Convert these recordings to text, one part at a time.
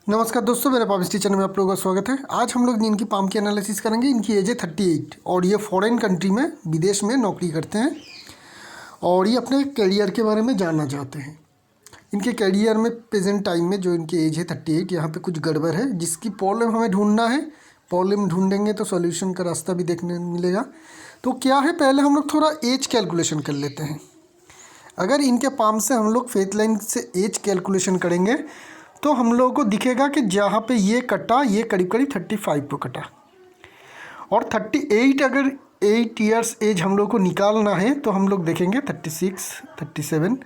नमस्कार दोस्तों, मेरे पापिस्टी चैनल में आप लोगों का स्वागत है। आज हम लोग इनकी पाम की एनालिसिस करेंगे। इनकी एज है 38 और ये फॉरेन कंट्री में विदेश में नौकरी करते हैं और ये अपने करियर के बारे में जानना चाहते हैं। इनके करियर में प्रेजेंट टाइम में जो इनकी एज है 38, यहाँ पे कुछ गड़बड़ है जिसकी प्रॉब्लम हमें ढूंढना है। प्रॉब्लम ढूंढेंगे तो सॉल्यूशन का रास्ता भी देखने मिलेगा। तो क्या है, पहले हम लोग थोड़ा एज कैलकुलेशन कर लेते हैं। अगर इनके पाम से हम लोग फेथ लाइन से एज कैलकुलेशन करेंगे तो हम लोगों को दिखेगा कि जहाँ पे ये कटा, ये करीब करीब 35 पे कटा और 38 अगर 8 इयर्स एज हम लोग को निकालना है तो हम लोग देखेंगे 36, 37।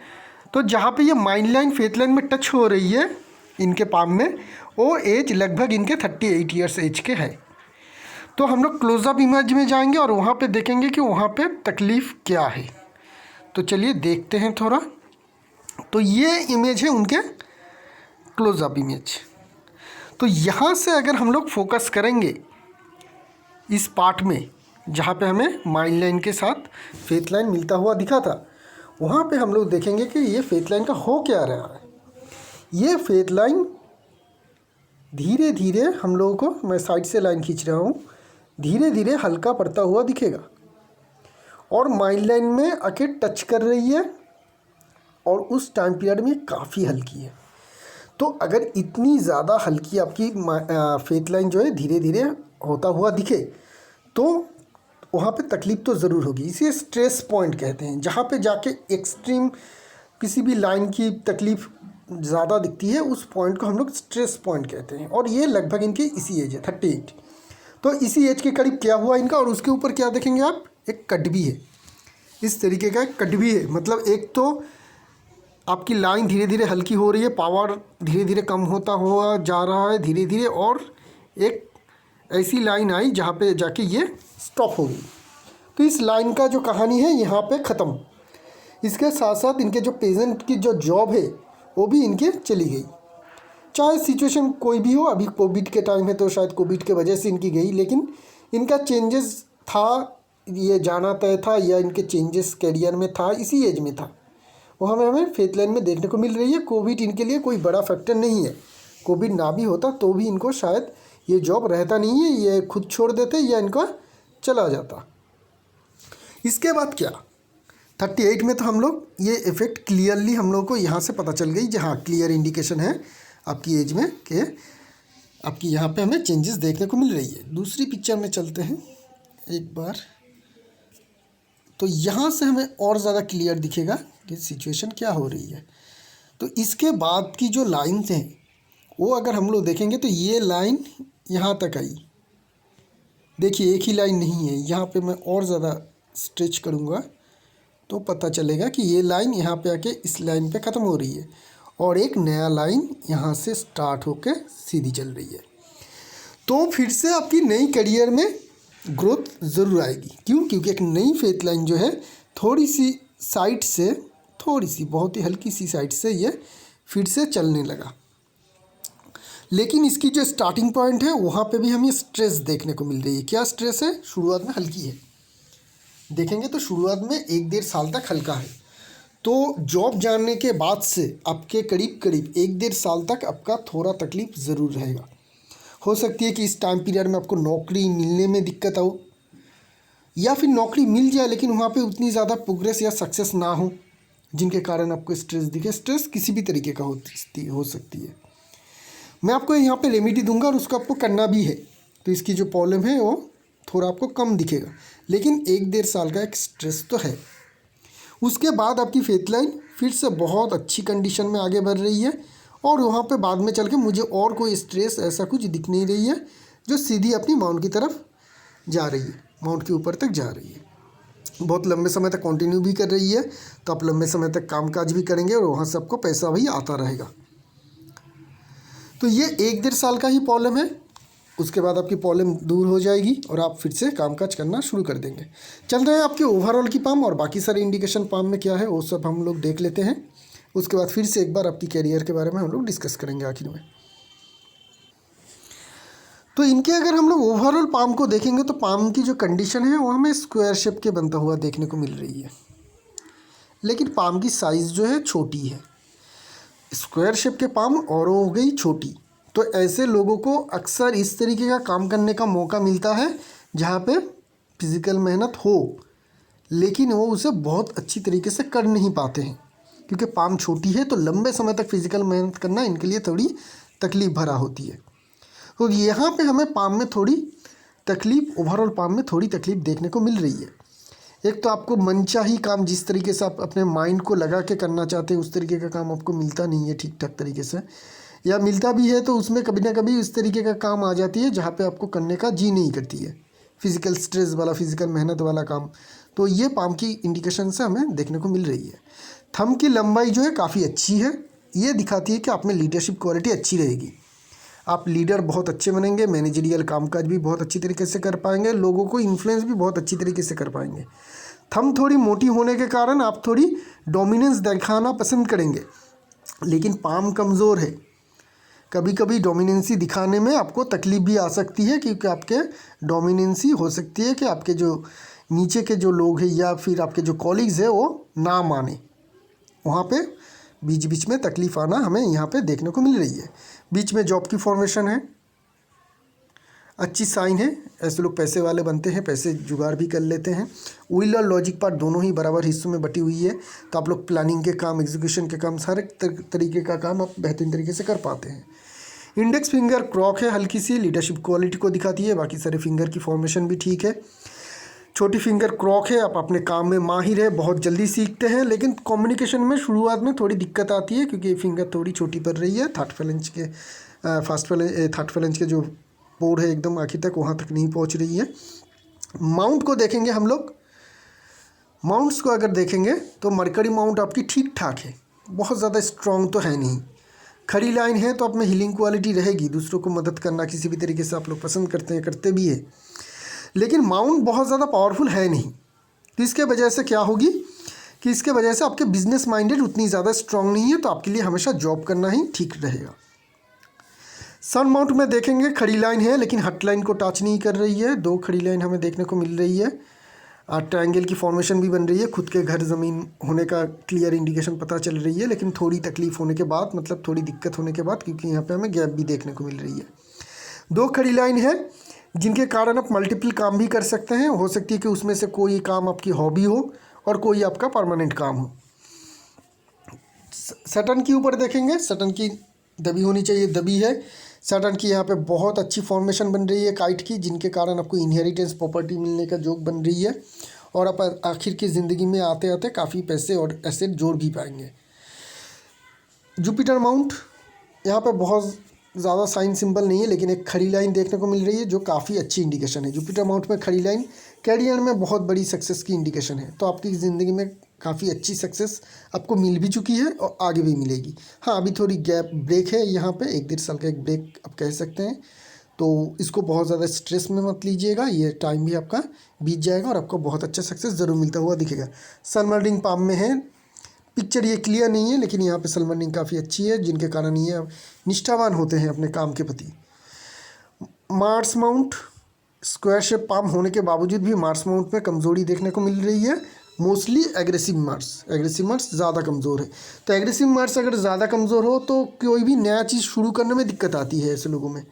तो जहाँ पे ये माइंड लाइन फेथ लाइन में टच हो रही है इनके पाम में, वो एज लगभग इनके 38 इयर्स एज के है। तो हम लोग क्लोजअप इमेज में जाएंगे और वहाँ पे देखेंगे कि वहाँ पे तकलीफ़ क्या है। तो चलिए देखते हैं थोड़ा। तो ये इमेज है उनके क्लोजअप इमेज। तो यहाँ से अगर हम लोग फोकस करेंगे इस पार्ट में जहाँ पे हमें माइंड लाइन के साथ फेथ लाइन मिलता हुआ दिखा था, वहाँ पे हम लोग देखेंगे कि ये फेथ लाइन का हो क्या रहा है। ये फेथ लाइन धीरे धीरे हम लोगों को, मैं साइड से लाइन खींच रहा हूँ, धीरे धीरे हल्का पड़ता हुआ दिखेगा और माइंड लाइन में आके टच कर रही है और उस टाइम पीरियड में काफ़ी हल्की है। तो अगर इतनी ज़्यादा हल्की आपकी फेथ लाइन जो है धीरे धीरे होता हुआ दिखे तो वहाँ पे तकलीफ़ तो ज़रूर होगी। इसे स्ट्रेस पॉइंट कहते हैं। जहाँ पे जाके एक्सट्रीम किसी भी लाइन की तकलीफ़ ज़्यादा दिखती है उस पॉइंट को हम लोग स्ट्रेस पॉइंट कहते हैं। और ये लगभग इनकी इसी एज है 38। तो इसी एज के करीब क्या हुआ इनका, और उसके ऊपर क्या देखेंगे आप, एक कट भी है। इस तरीके का एक कट भी है। मतलब एक तो आपकी लाइन धीरे धीरे हल्की हो रही है, पावर धीरे धीरे कम होता हुआ जा रहा है धीरे धीरे, और एक ऐसी लाइन आई जहाँ पे जाके ये स्टॉप हो गई। तो इस लाइन का जो कहानी है यहाँ पे ख़त्म। इसके साथ साथ इनके जो पेशेंट की जो जॉब है वो भी इनके चली गई। चाहे सिचुएशन कोई भी हो, अभी कोविड के टाइम है तो शायद कोविड के वजह से इनकी गई, लेकिन इनका चेंजेस था, ये जाना तय था, या इनके चेंजेस करियर में था, इसी एज में था, वो हमें फेथ लाइन में देखने को मिल रही है। कोविड इनके लिए कोई बड़ा फैक्टर नहीं है। कोविड ना भी होता तो भी इनको शायद ये जॉब रहता नहीं है, ये खुद छोड़ देते या इनका चला जाता। इसके बाद क्या, 38 में तो हम लोग ये इफ़ेक्ट क्लियरली हम लोग को यहाँ से पता चल गई, जहाँ क्लियर इंडिकेशन है आपकी एज में कि आपकी यहाँ पे हमें चेंजेस देखने को मिल रही है। दूसरी पिक्चर में चलते हैं एक बार, तो यहाँ से हमें और ज़्यादा क्लियर दिखेगा कि सिचुएशन क्या हो रही है। तो इसके बाद की जो लाइन्स हैं वो अगर हम लोग देखेंगे तो ये लाइन यहाँ तक आई। देखिए एक ही लाइन नहीं है, यहाँ पे मैं और ज़्यादा स्ट्रेच करूँगा तो पता चलेगा कि ये लाइन यहाँ पे आके इस लाइन पे ख़त्म हो रही है और एक नया लाइन यहाँ से स्टार्ट होकर सीधी चल रही है। तो फिर से आपकी नई करियर में ग्रोथ ज़रूर आएगी। क्यों? क्योंकि एक नई फेथ लाइन जो है थोड़ी सी साइड से, थोड़ी सी बहुत ही हल्की सी साइड से ये फिर से चलने लगा। लेकिन इसकी जो स्टार्टिंग पॉइंट है वहाँ पे भी हमें स्ट्रेस देखने को मिल रही है। क्या स्ट्रेस है? शुरुआत में हल्की है, देखेंगे तो शुरुआत में 1-1.5 साल तक हल्का है। तो जॉब जानने के बाद से आपके करीब करीब 1-1.5 साल तक आपका थोड़ा तकलीफ ज़रूर रहेगा। हो सकती है कि इस टाइम पीरियड में आपको नौकरी मिलने में दिक्कत हो, या फिर नौकरी मिल जाए लेकिन वहाँ पे उतनी ज़्यादा प्रोग्रेस या सक्सेस ना हो, जिनके कारण आपको स्ट्रेस दिखे। स्ट्रेस किसी भी तरीके का हो सकती है। मैं आपको यहाँ पे रेमेडी दूंगा और उसको आपको करना भी है, तो इसकी जो प्रॉब्लम है वो थोड़ा आपको कम दिखेगा, लेकिन 1-1.5 साल का एक स्ट्रेस तो है। उसके बाद आपकी फेथ लाइन फिर से बहुत अच्छी कंडीशन में आगे बढ़ रही है और वहाँ पे बाद में चल के मुझे और कोई स्ट्रेस ऐसा कुछ दिख नहीं रही है, जो सीधी अपनी माउंट की तरफ जा रही है, माउंट के ऊपर तक जा रही है। बहुत लंबे समय तक कंटिन्यू भी कर रही है, तो आप लंबे समय तक कामकाज भी करेंगे और वहाँ से आपको पैसा भी आता रहेगा। तो ये 1-1.5 साल का ही प्रॉब्लम है। उसके बाद आपकी प्रॉब्लम दूर हो जाएगी और आप फिर से कामकाज करना शुरू कर देंगे। चल रहे हैं आपके ओवरऑल की पाम और बाकी सारे इंडिकेशन पाम में क्या है वो सब हम लोग देख लेते हैं। उसके बाद फिर से एक बार आपकी कैरियर के बारे में हम लोग डिस्कस करेंगे आखिर में। तो इनके अगर हम लोग ओवरऑल पाम को देखेंगे तो पाम की जो कंडीशन है वो हमें स्क्वायर शेप के बनता हुआ देखने को मिल रही है, लेकिन पाम की साइज़ जो है छोटी है। स्क्वायर शेप के पाम और हो गई छोटी, तो ऐसे लोगों को अक्सर इस तरीके का काम करने का मौका मिलता है जहाँ पे फिज़िकल मेहनत हो, लेकिन वो उसे बहुत अच्छी तरीके से कर नहीं पाते हैं क्योंकि पाम छोटी है, तो लंबे समय तक फिज़िकल मेहनत करना इनके लिए थोड़ी तकलीफ़ भरा होती है। तो यहाँ पे हमें पाम में थोड़ी तकलीफ़, ओवरऑल पाम में थोड़ी तकलीफ़ देखने को मिल रही है। एक तो आपको मनचाही काम, जिस तरीके से आप अपने माइंड को लगा के करना चाहते हैं उस तरीके का काम आपको मिलता नहीं है ठीक ठाक तरीके से, या मिलता भी है तो उसमें कभी ना कभी इस तरीके का काम आ जाती है जहाँ पे आपको करने का जी नहीं करती है, फिज़िकल स्ट्रेस वाला, फिज़िकल मेहनत वाला काम। तो ये पाम की इंडिकेशन से हमें देखने को मिल रही है। थंब की लंबाई जो है काफ़ी अच्छी है, ये दिखाती है कि आप में लीडरशिप क्वालिटी अच्छी रहेगी, आप लीडर बहुत अच्छे बनेंगे, मैनेजरियल कामकाज भी बहुत अच्छी तरीके से कर पाएंगे, लोगों को इन्फ्लुएंस भी बहुत अच्छी तरीके से कर पाएंगे। थंब थोड़ी मोटी होने के कारण आप थोड़ी डोमिनेंस दिखाना पसंद करेंगे, लेकिन पाम कमज़ोर है, कभी कभी डोमिनेंसी दिखाने में आपको तकलीफ़ भी आ सकती है क्योंकि आपके डोमिनेंसी हो सकती है कि आपके जो नीचे के जो लोग हैं या फिर आपके जो कॉलीग्स हैं वो ना माने, वहाँ पे बीच बीच में तकलीफ़ आना हमें यहाँ पे देखने को मिल रही है। बीच में जॉब की फॉर्मेशन है, अच्छी साइन है, ऐसे लोग पैसे वाले बनते हैं, पैसे जुगाड़ भी कर लेते हैं। व्हील और लॉजिक पार्ट दोनों ही बराबर हिस्सों में बटी हुई है, तो आप लोग प्लानिंग के काम, एग्जीक्यूशन के काम, सारे तरीके का काम आप बेहतरीन तरीके से कर पाते हैं। इंडेक्स फिंगर क्रॉक है, हल्की सी लीडरशिप क्वालिटी को दिखाती है, बाकी सारे फिंगर की फॉर्मेशन भी ठीक है। छोटी फिंगर क्रॉक है, आप अपने काम में माहिर है, बहुत जल्दी सीखते हैं, लेकिन कम्युनिकेशन में शुरुआत में थोड़ी दिक्कत आती है क्योंकि ये फिंगर थोड़ी छोटी पड़ रही है। थर्ड फेलेंज के जो पोर है एकदम आखिर तक, वहाँ तक नहीं पहुँच रही है। माउंट को देखेंगे हम लोग, माउंट्स को अगर देखेंगे तो मरकरी माउंट आपकी ठीक ठाक है, बहुत ज़्यादा स्ट्रॉन्ग तो है नहीं। खड़ी लाइन है तो आप में हीलिंग क्वालिटी रहेगी, दूसरों को मदद करना किसी भी तरीके से आप लोग पसंद करते हैं, करते भी है, लेकिन माउंट बहुत ज़्यादा पावरफुल है नहीं। तो इसके वजह से क्या होगी कि इसके वजह से आपके बिजनेस माइंडेड उतनी ज़्यादा स्ट्रॉन्ग नहीं है, तो आपके लिए हमेशा जॉब करना ही ठीक रहेगा। सन माउंट में देखेंगे खड़ी लाइन है लेकिन हट लाइन को टच नहीं कर रही है, दो खड़ी लाइन हमें देखने को मिल रही है। ट्रायंगल की फॉर्मेशन भी बन रही है, खुद के घर ज़मीन होने का क्लियर इंडिकेशन पता चल रही है, लेकिन थोड़ी तकलीफ़ होने के बाद, मतलब थोड़ी दिक्कत होने के बाद, क्योंकि यहाँ पे हमें गैप भी देखने को मिल रही है। दो खड़ी लाइन है जिनके कारण आप मल्टीपल काम भी कर सकते हैं, हो सकती है कि उसमें से कोई काम आपकी हॉबी हो और कोई आपका परमानेंट काम हो। सटन के ऊपर देखेंगे, सटन की दबी होनी चाहिए, दबी है। सटन की यहाँ पे बहुत अच्छी फॉर्मेशन बन रही है काइट की, जिनके कारण आपको इनहेरिटेंस प्रॉपर्टी मिलने का जोग बन रही है और आप आखिर की ज़िंदगी में आते आते काफ़ी पैसे और एसेट जोड़ भी पाएंगे। जुपिटर माउंट यहाँ पे बहुत ज़्यादा साइन सिंबल नहीं है, लेकिन एक खड़ी लाइन देखने को मिल रही है जो काफ़ी अच्छी इंडिकेशन है। जुपिटर माउंट में खड़ी लाइन कैरियर में बहुत बड़ी सक्सेस की इंडिकेशन है, तो आपकी ज़िंदगी में काफ़ी अच्छी सक्सेस आपको मिल भी चुकी है और आगे भी मिलेगी। हाँ, अभी थोड़ी गैप ब्रेक है यहाँ पे, 1-1.5 साल का एक ब्रेक आप कह सकते हैं, तो इसको बहुत ज़्यादा स्ट्रेस में मत लीजिएगा, ये टाइम भी आपका बीत जाएगा और आपको बहुत अच्छा सक्सेस ज़रूर मिलता हुआ दिखेगा। सनबर्निंग पाम में है, पिक्चर ये क्लियर नहीं है, लेकिन यहाँ पे सनबर्निंग काफ़ी अच्छी है, जिनके कारण ये निष्ठावान होते हैं अपने काम के प्रति। Mars mount square shape palm होने के बावजूद भी मार्स माउंट में कमज़ोरी देखने को मिल रही है, मोस्टली एग्रेसिव मार्स ज़्यादा कमज़ोर है। तो एग्रेसिव मार्स अगर ज़्यादा कमज़ोर हो तो कोई भी नया चीज़ शुरू करने में दिक्कत आती है। ऐसे लोगों में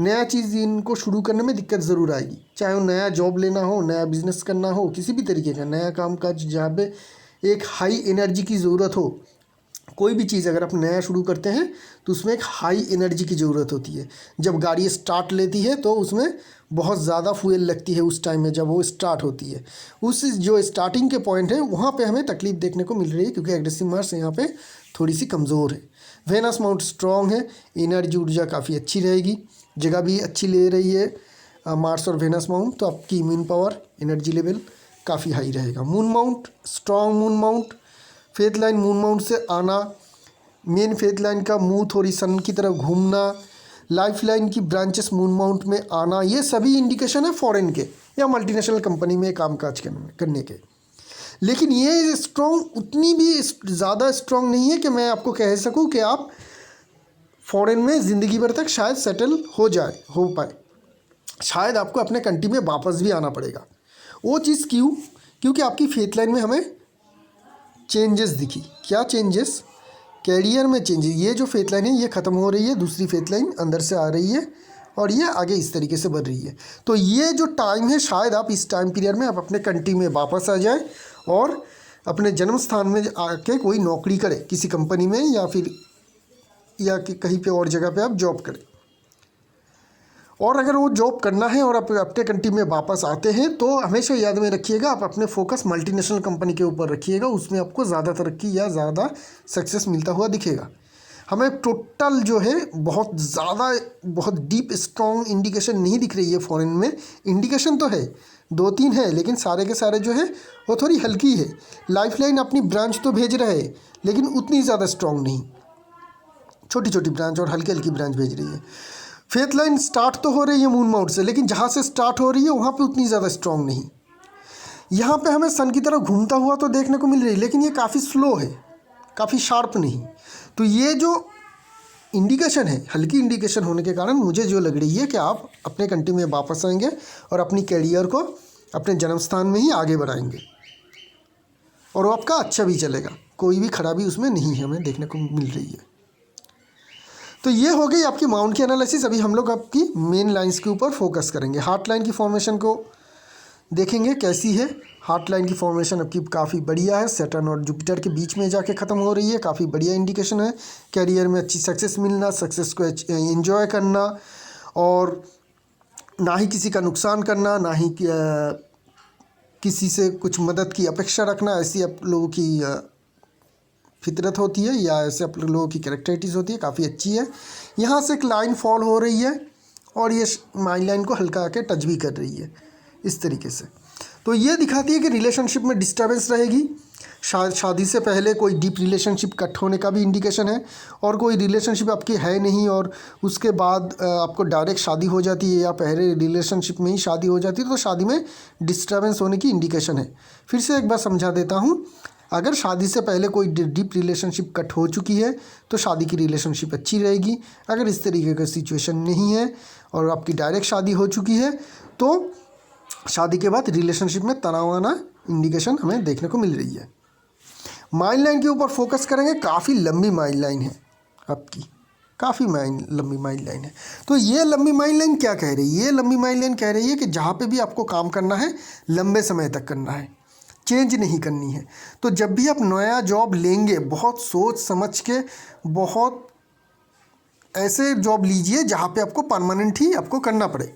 नया चीज़ इनको शुरू करने में दिक्कत ज़रूर आएगी, चाहे वो नया जॉब लेना हो, नया बिजनेस करना हो, किसी भी तरीके का नया काम काज जहाँ पे एक हाई एनर्जी की ज़रूरत हो। कोई भी चीज़ अगर आप नया शुरू करते हैं तो उसमें एक हाई एनर्जी की ज़रूरत होती है। जब गाड़ी स्टार्ट लेती है तो उसमें बहुत ज़्यादा फ्यूल लगती है उस टाइम में जब वो स्टार्ट होती है। उस जो स्टार्टिंग के पॉइंट है वहाँ पे हमें तकलीफ़ देखने को मिल रही है, क्योंकि एग्रेसिव मार्स यहाँ पे थोड़ी सी कमज़ोर है। वेनस माउंट स्ट्रॉन्ग है, एनर्जी ऊर्जा काफ़ी अच्छी रहेगी, जगह भी अच्छी ले रही है मार्स और वेनस माउंट, तो आपकी इम्यून पावर, एनर्जी लेवल काफ़ी हाई रहेगा। Moon mount strong, moon mount faith line moon mount से आना, मेन फेथ लाइन का मुंह थोड़ी सन की तरफ घूमना, लाइफ लाइन की ब्रांचेस मून माउंट में आना, ये सभी इंडिकेशन है फॉरेन के या मल्टीनेशनल कंपनी में कामकाज करने के। लेकिन ये स्ट्रॉन्ग उतनी भी ज़्यादा स्ट्रॉन्ग नहीं है कि मैं आपको कह सकूं कि आप फॉरेन में ज़िंदगी भर तक शायद सेटल हो पाए। शायद आपको अपने कंट्री में वापस भी आना पड़ेगा। वो चीज़ क्यों? क्योंकि आपकी फेथ लाइन में हमें चेंजेस दिखी। क्या चेंजेस? कैरियर में चेंज, ये जो फेथ लाइन है ये ख़त्म हो रही है, दूसरी फेथ लाइन अंदर से आ रही है और ये आगे इस तरीके से बढ़ रही है। तो ये जो टाइम है शायद आप इस टाइम पीरियड में आप अपने कंट्री में वापस आ जाए और अपने जन्म स्थान में आके कोई नौकरी करे किसी कंपनी में या कहीं पे और जगह पे आप जॉब करें। और अगर वो जॉब करना है और आप अपने कंट्री में वापस आते हैं तो हमेशा याद में रखिएगा आप अपने फोकस मल्टीनेशनल कंपनी के ऊपर रखिएगा, उसमें आपको ज़्यादा तरक्की या ज़्यादा सक्सेस मिलता हुआ दिखेगा। हमें टोटल जो है बहुत डीप स्ट्रॉन्ग इंडिकेशन नहीं दिख रही है फॉरेन में। इंडिकेशन तो है, 2-3 है, लेकिन सारे के सारे जो है वो थोड़ी हल्की है। लाइफलाइन अपनी ब्रांच तो भेज रहे हैं लेकिन उतनी ज़्यादा स्ट्रॉन्ग नहीं, छोटी छोटी ब्रांच और हल्की हल्की ब्रांच भेज रही है। फेथ लाइन स्टार्ट तो हो रही है मून माउंट से, लेकिन जहाँ से स्टार्ट हो रही है वहाँ पे उतनी ज़्यादा स्ट्रॉन्ग नहीं। यहाँ पे हमें सन की तरफ घूमता हुआ तो देखने को मिल रही है, लेकिन ये काफ़ी स्लो है, काफ़ी शार्प नहीं। तो ये जो इंडिकेशन है, हल्की इंडिकेशन होने के कारण मुझे जो लग रही है कि आप अपने कंट्री में वापस आएंगे और अपनी कैरियर को अपने जन्म स्थान में ही आगे बढ़ाएंगे और वो आपका अच्छा भी चलेगा, कोई भी खराबी उसमें नहीं है, हमें देखने को मिल रही है। तो ये हो गई आपकी माउंट की एनालिसिस। अभी हम लोग आपकी मेन लाइंस के ऊपर फोकस करेंगे। हार्ट लाइन की फॉर्मेशन को देखेंगे कैसी है। हार्ट लाइन की फॉर्मेशन आपकी काफ़ी बढ़िया है, सैटर्न और जुपिटर के बीच में जाके ख़त्म हो रही है, काफ़ी बढ़िया इंडिकेशन है। कैरियर में अच्छी सक्सेस मिलना, सक्सेस को एंजॉय करना और ना ही किसी का नुकसान करना, ना ही किसी से कुछ मदद की अपेक्षा रखना, ऐसी आप लोगों की फितरत होती है या ऐसे आप लोगों की कैरेक्टरिटीज़ होती है, काफ़ी अच्छी है। यहाँ से एक लाइन फॉल हो रही है और ये माइंड लाइन को हल्का आके टच भी कर रही है इस तरीके से। तो ये दिखाती है कि रिलेशनशिप में डिस्टर्बेंस रहेगी। शादी से पहले कोई डीप रिलेशनशिप कट होने का भी इंडिकेशन है, और कोई रिलेशनशिप आपकी है नहीं और उसके बाद आपको डायरेक्ट शादी हो जाती है या पहले रिलेशनशिप में ही शादी हो जाती है, तो शादी में डिस्टर्बेंस होने की इंडिकेशन है। फिर से एक बार समझा देता हूँ, अगर शादी से पहले कोई डीप रिलेशनशिप कट हो चुकी है तो शादी की रिलेशनशिप अच्छी रहेगी। अगर इस तरीके का सिचुएशन नहीं है और आपकी डायरेक्ट शादी हो चुकी है तो शादी के बाद रिलेशनशिप में तनाव आना इंडिकेशन हमें देखने को मिल रही है। माइल लाइन के ऊपर फोकस करेंगे। काफ़ी लंबी माइल लाइन है आपकी, काफ़ी लंबी माइल लाइन है। तो ये लंबी माइल लाइन क्या कह रही है? ये लंबी माइल लाइन कह रही है कि जहाँ पे भी आपको काम करना है लंबे समय तक करना है, चेंज नहीं करनी है। तो जब भी आप नया जॉब लेंगे बहुत सोच समझ के, बहुत ऐसे जॉब लीजिए जहाँ पे आपको परमानेंट ही आपको करना पड़े।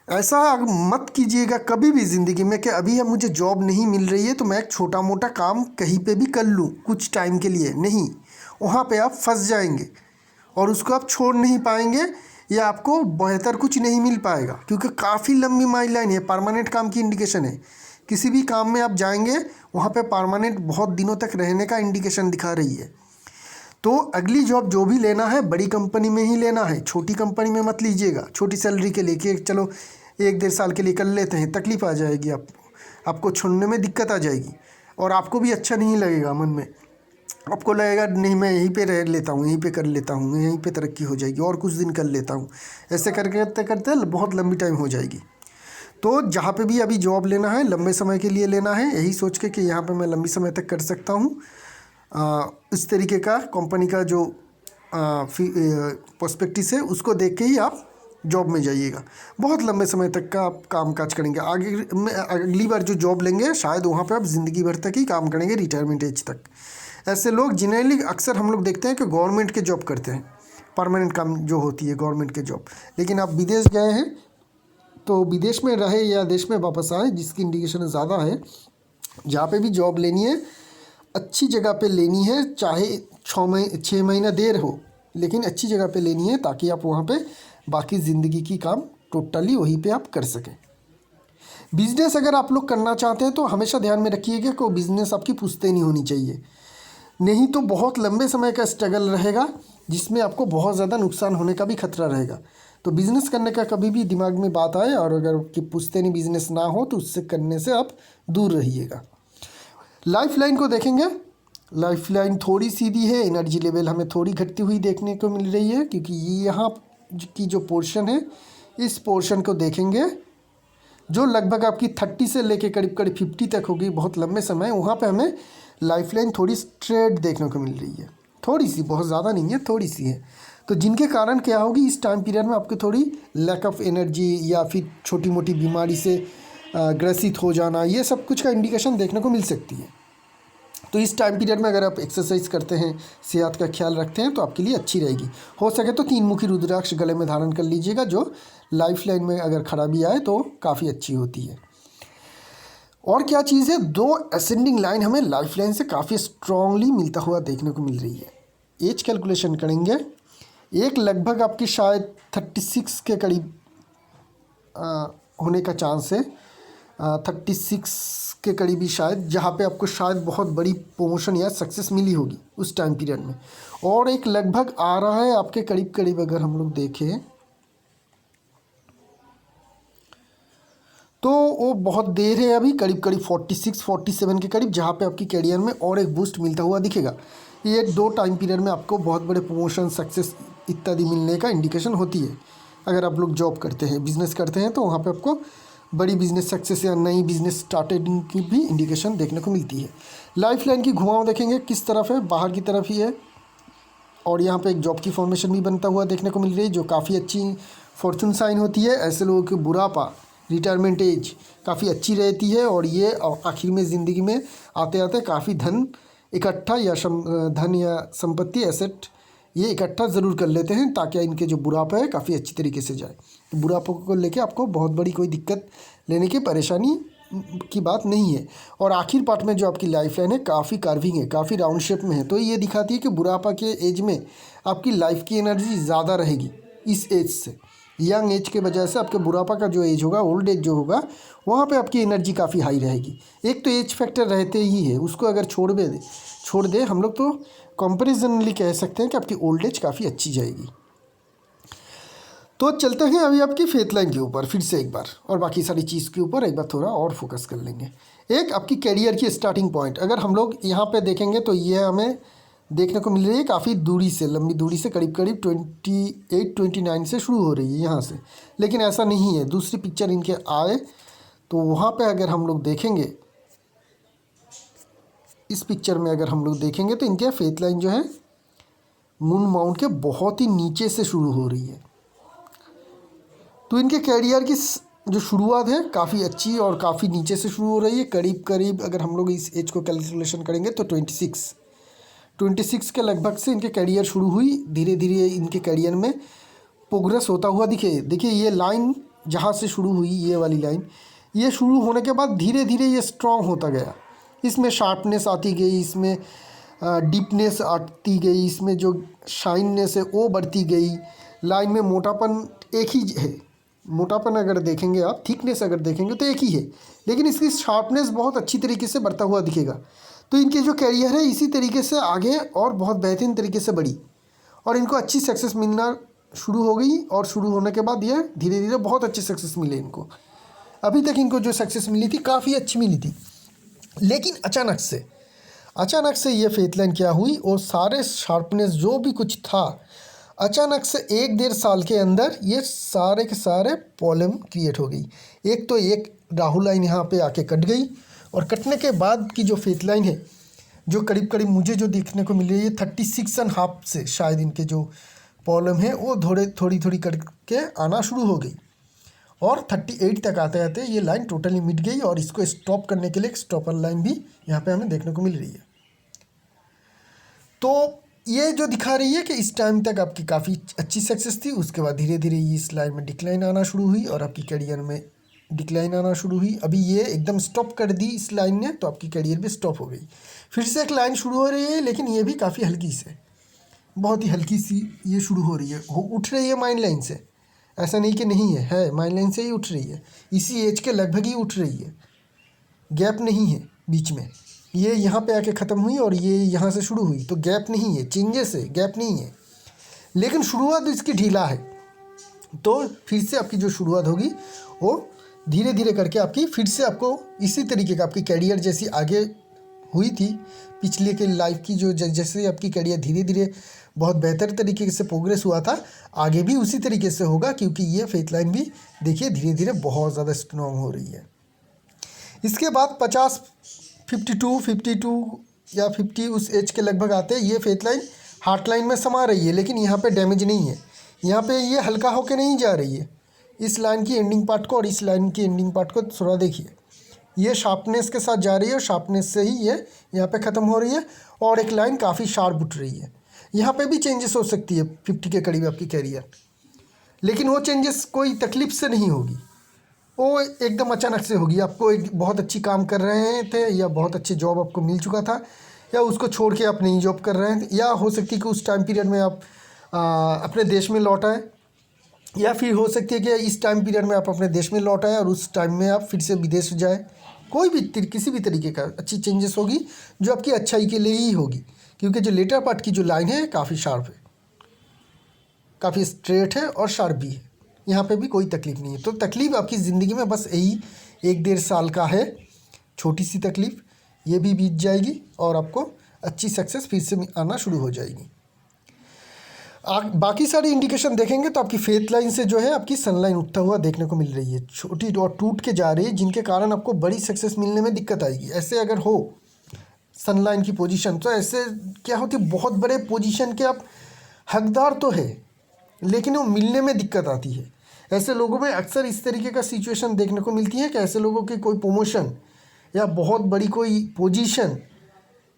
ऐसा मत कीजिएगा कभी भी ज़िंदगी में कि अभी मुझे जॉब नहीं मिल रही है तो मैं एक छोटा मोटा काम कहीं पे भी कर लूँ कुछ टाइम के लिए। नहीं, वहाँ पे आप फंस जाएंगे और उसको आप छोड़ नहीं पाएंगे या आपको बेहतर कुछ नहीं मिल पाएगा, क्योंकि काफ़ी लंबी माइल लाइन है। परमानेंट काम की इंडिकेशन है। किसी भी काम में आप जाएंगे वहाँ पे परमानेंट बहुत दिनों तक रहने का इंडिकेशन दिखा रही है। तो अगली जॉब जो भी लेना है बड़ी कंपनी में ही लेना है, छोटी कंपनी में मत लीजिएगा। छोटी सैलरी के लेके चलो 1-1.5 साल के लिए कर लेते हैं, तकलीफ़ आ जाएगी, आपको छोड़ने में दिक्कत आ जाएगी और आपको भी अच्छा नहीं लगेगा। मन में आपको लगेगा नहीं मैं यहीं पे रह लेता हूँ, यहीं पे कर लेता हूँ, यहीं पे तरक्की हो जाएगी और कुछ दिन कर लेता हूँ। ऐसे करते करते बहुत लंबी टाइम हो जाएगी। तो जहाँ पे भी अभी जॉब लेना है लंबे समय के लिए लेना है, यही सोच के कि यहाँ पे मैं लंबी समय तक कर सकता हूँ। इस तरीके का कंपनी का जो पर्सपेक्टिव है उसको देख के ही आप जॉब में जाइएगा। बहुत लंबे समय तक का आप काम काज करेंगे। अगली बार जो जॉब लेंगे शायद वहाँ पे आप ज़िंदगी भर तक ही काम करेंगे, रिटायरमेंट एज तक। ऐसे लोग जनरली अक्सर हम लोग देखते हैं कि गवर्नमेंट के जॉब करते हैं, परमानेंट काम जो होती है गवर्नमेंट के जॉब। लेकिन आप विदेश गए हैं तो विदेश में रहे या देश में वापस आए, जिसकी इंडिकेशन ज़्यादा है, जहाँ पे भी जॉब लेनी है अच्छी जगह पे लेनी है, चाहे 6 महीना देर हो, लेकिन अच्छी जगह पे लेनी है ताकि आप वहाँ पे बाकी ज़िंदगी की काम टोटली वहीं पे आप कर सकें। बिज़नेस अगर आप लोग करना चाहते हैं तो हमेशा ध्यान में रखिएगा कि बिज़नेस आपकी पुश्तैनी होनी चाहिए, नहीं तो बहुत लंबे समय का स्ट्रगल रहेगा जिसमें आपको बहुत ज़्यादा नुकसान होने का भी खतरा रहेगा। तो बिज़नेस करने का कभी भी दिमाग में बात आए और अगर कि पुश्तैनी बिज़नेस ना हो तो उससे करने से आप दूर रहिएगा। लाइफ लाइन को देखेंगे। लाइफ लाइन थोड़ी सीधी है, एनर्जी लेवल हमें थोड़ी घटती हुई देखने को मिल रही है, क्योंकि ये यहाँ की जो पोर्शन है इस पोर्शन को देखेंगे जो लगभग आपकी 30 से लेके करीब 50 तक होगी, बहुत लंबे समय। वहाँ पे हमें लाइफ लाइन थोड़ी स्ट्रेट देखने को मिल रही है, थोड़ी सी, बहुत ज़्यादा नहीं है, थोड़ी सी है। तो जिनके कारण क्या होगी, इस टाइम पीरियड में आपको थोड़ी लैक ऑफ एनर्जी या फिर छोटी मोटी बीमारी से ग्रसित हो जाना, ये सब कुछ का इंडिकेशन देखने को मिल सकती है। तो इस टाइम पीरियड में अगर आप एक्सरसाइज करते हैं, सेहत का ख्याल रखते हैं, तो आपके लिए अच्छी रहेगी। हो सके तो 3 मुखी रुद्राक्ष गले में धारण कर लीजिएगा, जो लाइफ लाइन में अगर खराबी आए तो काफ़ी अच्छी होती है। और क्या चीज़ है, 2 असेंडिंग लाइन हमें लाइफ लाइन से काफ़ी स्ट्रांगली मिलता हुआ देखने को मिल रही है। एज कैलकुलेशन करेंगे, एक लगभग आपकी शायद 36 के करीब होने का चांस है, 36 के करीब ही शायद, जहाँ पे आपको शायद बहुत बड़ी प्रमोशन या सक्सेस मिली होगी उस टाइम पीरियड में। और एक लगभग आ रहा है आपके करीब करीब, अगर हम लोग देखें तो वो बहुत देर है अभी, करीब करीब 46-47 के करीब, जहाँ पे आपकी कैरियर में और एक बूस्ट मिलता हुआ दिखेगा। ये 2 टाइम पीरियड में आपको बहुत बड़े प्रमोशन, सक्सेस इत्यादि मिलने का इंडिकेशन होती है। अगर आप लोग जॉब करते हैं, बिजनेस करते हैं, तो वहाँ पे आपको बड़ी बिजनेस सक्सेस या नई बिजनेस स्टार्टेडिंग की भी इंडिकेशन देखने को मिलती है। लाइफ लाइन की घुमाव देखेंगे किस तरफ है, बाहर की तरफ ही है। और यहाँ पे एक जॉब की फॉर्मेशन भी बनता हुआ देखने को मिल रही है, जो काफ़ी अच्छी फॉर्चून साइन होती है। ऐसे लोगों की बुढ़ापा, रिटायरमेंट एज काफ़ी अच्छी रहती है, और ये आखिर में ज़िंदगी में आते आते काफ़ी धन इकट्ठा या धन या संपत्ति, एसेट, ये इकट्ठा ज़रूर कर लेते हैं, ताकि इनके जो बुढ़ापा है काफ़ी अच्छी तरीके से जाए। तो बुढ़ापे को लेके आपको बहुत बड़ी कोई दिक्कत लेने की परेशानी की बात नहीं है। और आखिर पार्ट में जो आपकी लाइफ लाइन है काफ़ी कार्विंग है, काफ़ी राउंड शेप में है, तो ये दिखाती है कि बुढ़ापा के एज में आपकी लाइफ की एनर्जी ज़्यादा रहेगी इस एज से। यंग एज के वजह से आपके बुढ़ापा का जो एज होगा, ओल्ड एज जो होगा, वहाँ पे आपकी एनर्जी काफ़ी हाई रहेगी। एक तो एज फैक्टर रहते ही है, उसको अगर छोड़ दे हम लोग, तो कंपेरिजनली कह सकते हैं कि आपकी ओल्ड एज काफ़ी अच्छी जाएगी। तो चलते हैं अभी आपकी फेथ लाइन के ऊपर फिर से एक बार, और बाकी सारी चीज़ के ऊपर एक बार थोड़ा और फोकस कर लेंगे। एक आपकी कैरियर की स्टार्टिंग पॉइंट अगर हम लोग यहाँ पे देखेंगे, तो ये हमें देखने को मिल रही है काफ़ी दूरी से, लंबी दूरी से, करीब करीब 28-29 से शुरू हो रही है यहाँ से। लेकिन ऐसा नहीं है, दूसरी पिक्चर इनके आए तो वहाँ पे अगर हम लोग देखेंगे, इस पिक्चर में अगर हम लोग देखेंगे, तो इनके फेथ लाइन जो है मून माउंट के बहुत ही नीचे से शुरू हो रही है। तो इनके कैरियर की जो शुरुआत है काफ़ी अच्छी और काफ़ी नीचे से शुरू हो रही है। करीब करीब अगर हम लोग इस एज को कैलकुलेशन करेंगे, तो 26 के लगभग से इनके कैरियर शुरू हुई। धीरे धीरे इनके कैरियर में प्रोग्रेस होता हुआ देखिए ये लाइन जहाँ से शुरू हुई, ये वाली लाइन, ये शुरू होने के बाद धीरे धीरे ये स्ट्रॉन्ग होता गया। इसमें शार्पनेस आती गई, इसमें डीपनेस आती गई, इसमें जो शाइननेस है वो बढ़ती गई। लाइन में मोटापन एक ही है, मोटापन अगर देखेंगे आप, थिकनेस अगर देखेंगे तो एक ही है, लेकिन इसकी शार्पनेस बहुत अच्छी तरीके से बढ़ता हुआ दिखेगा। तो इनके जो कैरियर है इसी तरीके से आगे और बहुत बेहतरीन तरीके से बढ़ी, और इनको अच्छी सक्सेस मिलना शुरू हो गई। और शुरू होने के बाद ये धीरे धीरे बहुत अच्छी सक्सेस मिले इनको। अभी तक इनको जो सक्सेस मिली थी काफ़ी अच्छी मिली थी, लेकिन अचानक से ये फेथ लाइन क्या हुई, और सारे शार्पनेस जो भी कुछ था, अचानक से 1-1.5 साल के अंदर ये सारे के सारे प्रॉब्लम क्रिएट हो गई। एक तो एक राहु लाइन यहाँ पे आके कट गई, और कटने के बाद की जो फेथ लाइन है, जो करीब करीब मुझे जो देखने को मिल रही है 36.5 से शायद इनके जो प्रॉब्लम है वो थोड़ी करके आना शुरू हो गई, और 38 तक आते आते ये लाइन टोटली मिट गई। और इसको स्टॉप करने के लिए एक स्टॉपर लाइन भी यहाँ पे हमें देखने को मिल रही है। तो ये जो दिखा रही है कि इस टाइम तक आपकी काफ़ी अच्छी सक्सेस थी, उसके बाद धीरे धीरे ये इस लाइन में डिक्लाइन आना शुरू हुई, और आपकी कैरियर में डिक्लाइन आना शुरू हुई। अभी ये एकदम स्टॉप कर दी इस लाइन ने, तो आपकी कैरियर भी स्टॉप हो गई। फिर से एक लाइन शुरू हो रही है, लेकिन ये भी काफ़ी हल्की से, बहुत ही हल्की सी ये शुरू हो रही है, उठ रही है माइंड लाइन से। ऐसा नहीं कि नहीं है माइंड लाइन से ही उठ रही है, इसी एज के लगभग ही उठ रही है, गैप नहीं है बीच में। ये यहाँ पे आके ख़त्म हुई और ये यहाँ से शुरू हुई, तो गैप नहीं है, चेंजेस है, गैप नहीं है, लेकिन शुरुआत इसकी ढीला है। तो फिर से आपकी जो शुरुआत होगी वो धीरे धीरे करके आपकी फिर से आपको इसी तरीके का आपकी कैरियर जैसी आगे हुई थी पिछले के लाइफ की, जो जैसे आपकी कैरियर धीरे धीरे बहुत बेहतर तरीके से प्रोग्रेस हुआ था, आगे भी उसी तरीके से होगा, क्योंकि ये फेथ लाइन भी देखिए धीरे धीरे बहुत ज़्यादा स्ट्रॉन्ग हो रही है। इसके बाद 50, 52, या 50 उस एज के लगभग आते हैं, ये फेथ लाइन हार्ट लाइन में समा रही है, लेकिन यहाँ पे डैमेज नहीं है, यहाँ पे ये हल्का होके नहीं जा रही है। इस लाइन की एंडिंग पार्ट को और इस लाइन की एंडिंग पार्ट को थोड़ा देखिए, ये शार्पनेस के साथ जा रही है और शार्पनेस से ही ये यहाँ पे ख़त्म हो रही है और एक लाइन काफ़ी शार्प उठ रही है। यहाँ पे भी चेंजेस हो सकती है 50 के करीब आपकी कैरियर, लेकिन वो चेंजेस कोई तकलीफ से नहीं होगी, वो एकदम अचानक से होगी। आपको एक बहुत अच्छी काम कर रहे थे या बहुत अच्छी जॉब आपको मिल चुका था, या उसको छोड़ के आप नई जॉब कर रहे हैं, या हो सकती है कि उस टाइम पीरियड में आप अपने देश में लौट आए, या फिर हो सकती है कि इस टाइम पीरियड में आप अपने देश में लौट आए और उस टाइम में आप फिर से विदेश जाए। कोई भी किसी भी तरीके का अच्छी चेंजेस होगी जो आपकी अच्छाई के लिए ही होगी, क्योंकि जो लेटर पार्ट की जो लाइन है काफ़ी शार्प है, काफ़ी स्ट्रेट है और शार्प भी है। यहाँ पे भी कोई तकलीफ़ नहीं है। तो तकलीफ़ आपकी ज़िंदगी में बस यही 1-1.5 साल का है, छोटी सी तकलीफ़, ये भी बीत जाएगी और आपको अच्छी सक्सेस फिर से आना शुरू हो जाएगी। बाकी सारी इंडिकेशन देखेंगे तो आपकी फेथ लाइन से जो है आपकी सन लाइन उठता हुआ देखने को मिल रही है, छोटी और टूट के जा रही है, जिनके कारण आपको बड़ी सक्सेस मिलने में दिक्कत आएगी। ऐसे अगर हो सन लाइन की पोजीशन, तो ऐसे क्या होती है, बहुत बड़े पोजीशन के आप हकदार तो है, लेकिन वो मिलने में दिक्कत आती है। ऐसे लोगों में अक्सर इस तरीके का सिचुएशन देखने को मिलती है कि ऐसे लोगों की कोई प्रमोशन या बहुत बड़ी कोई पोजीशन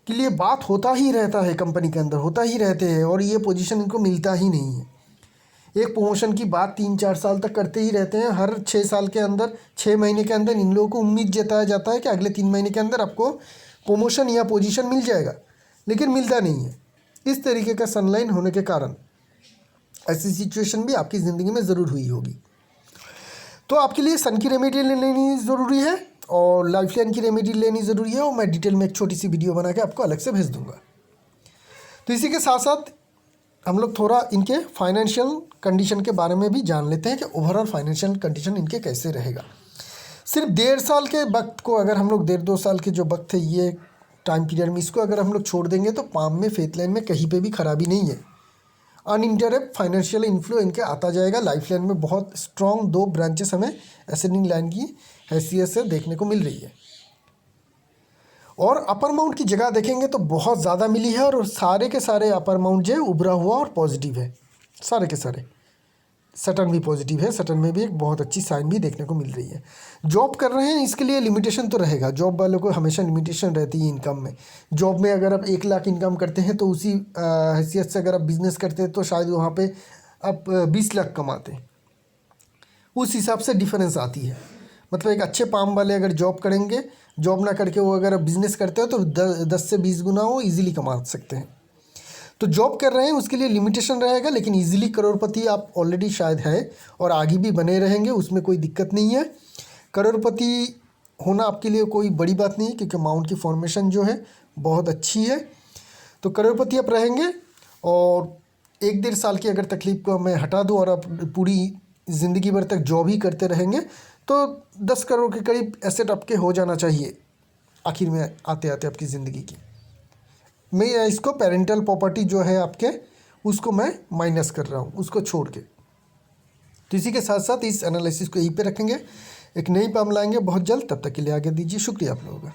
के लिए बात होता ही रहता है, कंपनी के अंदर होता ही रहते हैं, और ये पोजीशन इनको मिलता ही नहीं है। एक प्रमोशन की बात 3-4 साल तक करते ही रहते हैं। हर 6 साल के अंदर, 6 महीने के अंदर इन लोगों को उम्मीद जताया जाता है कि अगले 3 महीने के अंदर आपको प्रमोशन या पोजीशन मिल जाएगा, लेकिन मिलता नहीं है। इस तरीके का सनलाइन होने के कारण ऐसी सिचुएशन भी आपकी ज़िंदगी में ज़रूर हुई होगी। तो आपके लिए सन की रेमेडी लेनी ज़रूरी है और लाइफ लाइन की रेमेडी लेनी ज़रूरी है, और मैं डिटेल में एक छोटी सी वीडियो बना के आपको अलग से भेज दूंगा। तो इसी के साथ साथ हम लोग थोड़ा इनके फाइनेंशियल कंडीशन के बारे में भी जान लेते हैं कि ओवरऑल फाइनेंशियल कंडीशन इनके कैसे रहेगा। सिर्फ 1.5 साल के वक्त को अगर हम लोग 1.5-2 साल के जो वक्त है, ये टाइम पीरियड में इसको अगर हम लोग छोड़ देंगे तो पाम में फेथ लाइन में कहीं पर भी खराबी नहीं है। अनइंटरप्ट फाइनेंशियल इन्फ्लो इनके आता जाएगा। लाइफ लाइन में बहुत स्ट्रॉन्ग 2 ब्रांचेस हमें असेंडिंग लाइन की हैसियत से देखने को मिल रही है, और अपर माउंट की जगह देखेंगे तो बहुत ज़्यादा मिली है, और सारे के सारे अपर माउंट जो है उभरा हुआ और पॉजिटिव है, सारे के सारे। सटन भी पॉजिटिव है, सटन में भी एक बहुत अच्छी साइन भी देखने को मिल रही है। जॉब कर रहे हैं इसके लिए लिमिटेशन तो रहेगा, जॉब वालों को हमेशा लिमिटेशन रहती है इनकम में। जॉब में अगर आप 1 लाख इनकम करते हैं तो उसी हैसियत से अगर आप बिज़नेस करते हैं तो शायद वहाँ पे आप 20 लाख कमाते हैं। उस हिसाब से डिफरेंस आती है। मतलब एक अच्छे पाम वाले अगर जॉब करेंगे, जॉब ना करके वो अगर बिज़नेस करते हो तो 10 से 20 गुना वो ईजिली कमा सकते हैं। तो जॉब कर रहे हैं उसके लिए लिमिटेशन रहेगा, लेकिन ईजिली करोड़पति आप ऑलरेडी शायद है और आगे भी बने रहेंगे, उसमें कोई दिक्कत नहीं है। करोड़पति होना आपके लिए कोई बड़ी बात नहीं है, क्योंकि माउंट की फॉर्मेशन जो है बहुत अच्छी है। तो करोड़पति आप रहेंगे, और 1-1.5 साल की अगर तकलीफ को मैं हटा दूँ और आप पूरी ज़िंदगी भर तक जॉब ही करते रहेंगे तो 10 करोड़ के करीब एसेट आपके हो जाना चाहिए आखिर में आते आते आपकी ज़िंदगी की। मैं इसको पेरेंटल प्रॉपर्टी जो है आपके, उसको मैं माइनस कर रहा हूँ, उसको छोड़ के। तो इसी के साथ साथ इस एनालिसिस को यहीं पे रखेंगे। एक नई पाम लाएंगे बहुत जल्द, तब तक के लिए आगे दीजिए। शुक्रिया आप लोगों का।